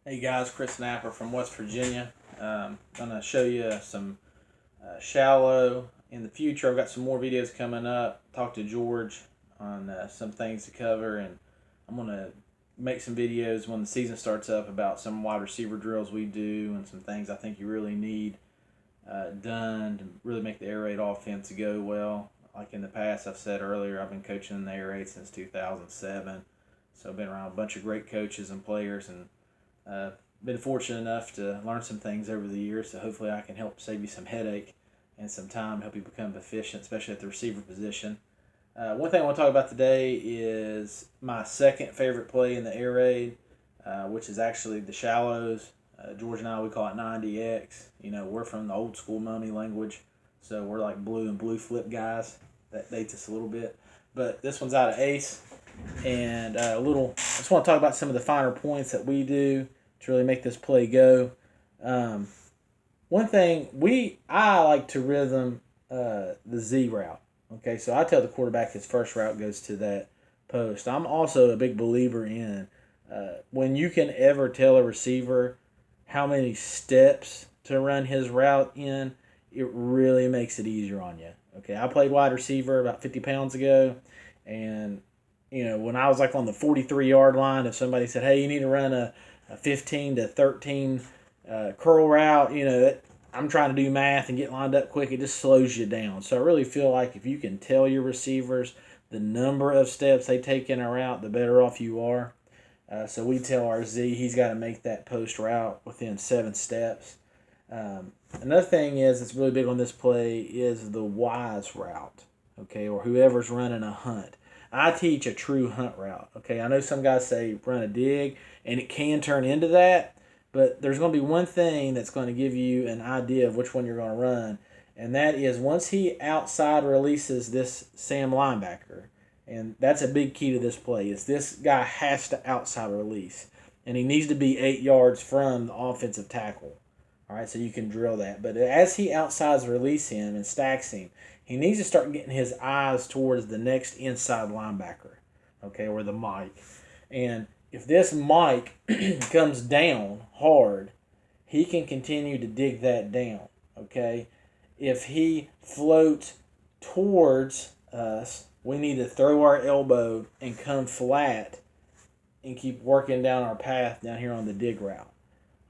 Hey guys, Chris Napper from West Virginia. Going to show you some shallow in the future. I've got some more videos coming up. Talk to George on some things to cover, and I'm going to make some videos when the season starts up about some wide receiver drills we do and some things I think you really need done to really make the air raid offense go well. Like in the past, I've said earlier, I've been coaching in the air raid since 2007, so I've been around a bunch of great coaches and players, and uh, been fortunate enough to learn some things over the years, so hopefully I can help save you some headache and some time, help you become efficient, especially at the receiver position. One thing I want to talk about today is my second favorite play in the air raid, which is actually the shallows. George and I, we call it 90X. You know, we're from the old school mummy language, so we're like blue and blue flip guys. That dates us a little bit. But this one's out of Ace, and I just want to talk about some of the finer points that we do to really make this play go. Um, One thing I like to rhythm the Z route. Okay, so I tell the quarterback his first route goes to that post. I'm also a big believer in when you can ever tell a receiver how many steps to run his route in, it really makes it easier on you. Okay, I played wide receiver about 50 pounds ago, and when I was like on the 43-yard line, if somebody said, "Hey, you need to run a 15 to 13 curl route," I'm trying to do math and get lined up quick. It just slows you down. So I really feel like if you can tell your receivers the number of steps they take in a route, the better off you are. So we tell our Z he's got to make that post route within 7 steps. Another thing is that's really big on this play is the wise route, okay, or whoever's running a hunt. I teach a true hunt route, okay. I know some guys say run a dig, and it can turn into that, but there's going to be one thing that's going to give you an idea of which one you're going to run, and that is once he outside releases this Sam linebacker, and that's a big key to this play, is this guy has to outside release, and he needs to be 8 yards from the offensive tackle. All right, so you can drill that. But as he outsides release him and stacks him, he needs to start getting his eyes towards the next inside linebacker, okay, or the Mike. And if this Mike comes down hard, he can continue to dig that down, okay? If he floats towards us, we need to throw our elbow and come flat and keep working down our path down here on the dig route.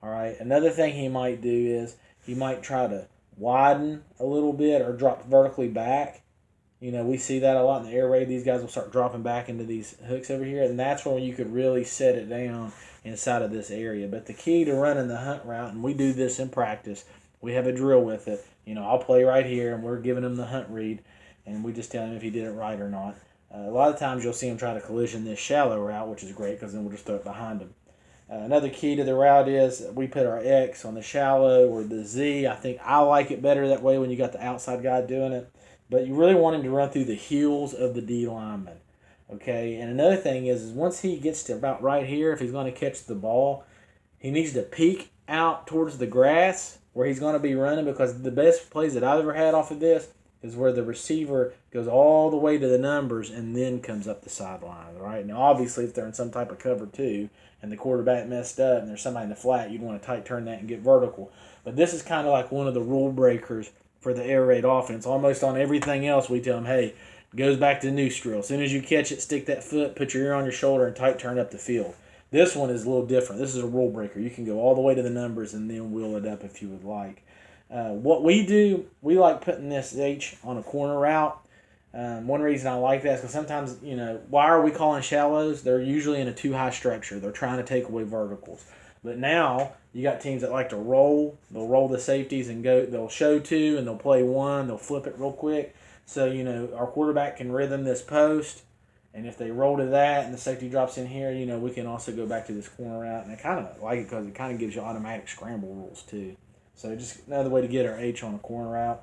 All right. Another thing he might do is he might try to widen a little bit or drop vertically back. We see that a lot in the air raid. These guys will start dropping back into these hooks over here, and that's where you could really set it down inside of this area. But the key to running the hunt route, and we do this in practice, we have a drill with it. I'll play right here, and we're giving him the hunt read, and we just tell him if he did it right or not. A lot of times you'll see him try to collision this shallow route, which is great because then we'll just throw it behind him. Another key to the route is we put our X on the shallow or the Z. I think I like it better that way when you got the outside guy doing it. But you really want him to run through the heels of the D lineman. Okay, and another thing is once he gets to about right here, if he's going to catch the ball, he needs to peek out towards the grass where he's going to be running, because the best plays that I've ever had off of this is where the receiver goes all the way to the numbers and then comes up the sideline, right? Now, obviously, if they're in some type of cover two and the quarterback messed up and there's somebody in the flat, you'd want to tight turn that and get vertical. But this is kind of like one of the rule breakers for the air raid offense. Almost on everything else, we tell them, hey, it goes back to the noose drill. As soon as you catch it, stick that foot, put your ear on your shoulder, and tight turn up the field. This one is a little different. This is a rule breaker. You can go all the way to the numbers and then wheel it up if you would like. What we do, we like putting this H on a corner route. One reason I like that is because sometimes, why are we calling shallows? They're usually in a too high structure. They're trying to take away verticals. But now you got teams that like to roll. They'll roll the safeties and go. They'll show two and they'll play one. They'll flip it real quick. So, our quarterback can rhythm this post. And if they roll to that and the safety drops in here, we can also go back to this corner route. And I kind of like it because it kind of gives you automatic scramble rules too. So just another way to get our H on a corner route.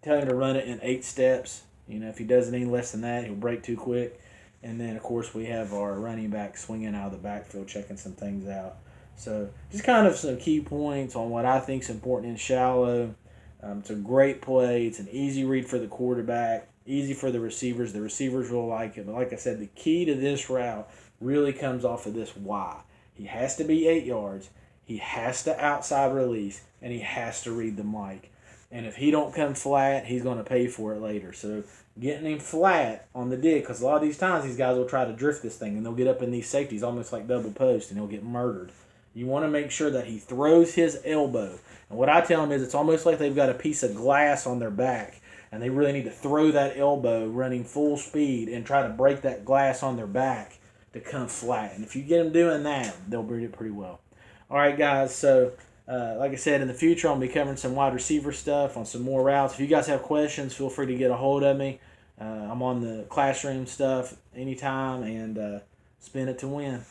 Tell him to run it in 8 steps. If he does it any less than that, he'll break too quick. And then, of course, we have our running back swinging out of the backfield, checking some things out. So just kind of some key points on what I think is important in shallow. It's a great play. It's an easy read for the quarterback, easy for the receivers. The receivers will like it. But like I said, the key to this route really comes off of this Y. He has to be 8 yards. He has to outside release, and he has to read the mic. And if he don't come flat, he's going to pay for it later. So getting him flat on the dig, because a lot of these times these guys will try to drift this thing, and they'll get up in these safeties almost like double post, and he'll get murdered. You want to make sure that he throws his elbow. And what I tell them is it's almost like they've got a piece of glass on their back, and they really need to throw that elbow running full speed and try to break that glass on their back to come flat. And if you get them doing that, they'll beat it pretty well. All right, guys, so like I said, in the future, I'll be covering some wide receiver stuff on some more routes. If you guys have questions, feel free to get a hold of me. I'm on the classroom stuff anytime, and spin it to win.